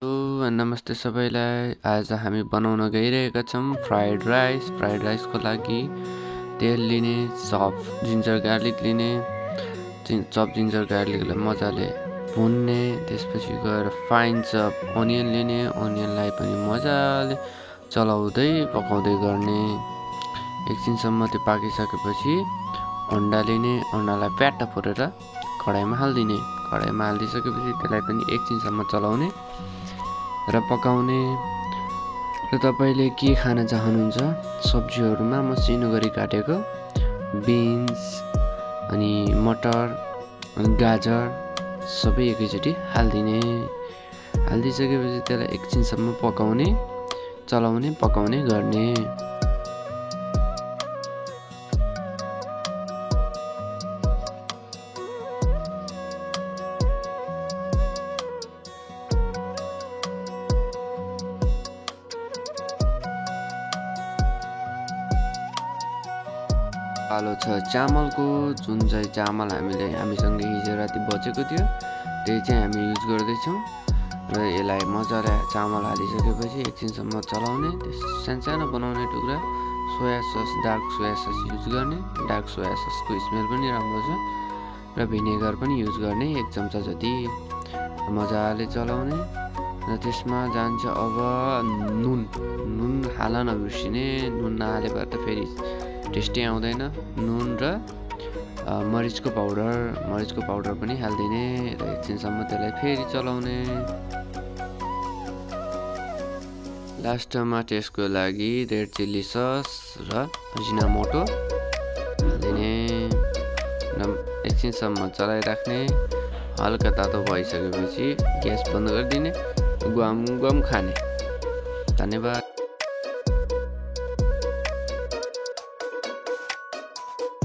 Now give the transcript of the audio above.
नमस्ते सबैलाई। आज हामी बनाउन गइरहेका छौँ फ्राइड राइस। फ्राइड राइसको लागि तेल लिने, चप जिन्जर गार्लिक लिने, चप जिन्जर गार्लिकलाई मजाले भुन्ने, त्यसपछि गएर फाइन चप अनियन लिने, अनियनलाई पनि मजाले चलाउँदै पकाउँदै गर्ने। एकछिनसम्म त्यो पाकिसकेपछि अन्डा लिने, अन्डालाई प्याट्ट फोरेर कडाईमा हालिदिने। कडाईमा हालिदिइसकेपछि त्यसलाई पनि एकछिनसम्म चलाउने र पकाउने। र तपाईँले के खान चाहनुहुन्छ सब्जीहरूमा मसिनो गरी काटेको बिन्स अनि मटर अनि गाजर सबै एकैचोटि हालिदिने। हालिदिइसकेपछि त्यसलाई एकछिनसम्म पकाउने, चलाउने, पकाउने गर्ने। कालो छ चामलको, जुन चाहिँ चामल हामीसँग हिजो राति बचेको थियो त्यही चाहिँ हामी युज गर्दैछौँ। र यसलाई मजाले चामल हालिसकेपछि एकछिनसम्म चलाउने, सानो बनाउने टुक्रा soya sauce, dark soya sauce use गर्ने। डार्क सोया ससको स्मेल पनि राम्रो छ। र भिनेगर पनि युज गर्ने 1 चम्चा जति। मजाले चलाउने र त्यसमा जान्छ अब नुन हाल्न नबिर्सिने। नुन नहालेबाट त फेरि टेस्टै आउँदैन। नुन र मरिचको पाउडर पनि हालिदिने र एकछिनसम्म त्यसलाई फेरि चलाउने। लास्टमा त्यसको लागि रेड चिल्ली सस र अजिनामोटो हालिदिने र एकछिनसम्म चलाइराख्ने। हल्का तातो भइसकेपछि ग्यास बन्द गरिदिने, गम खाने। धन्यवाद।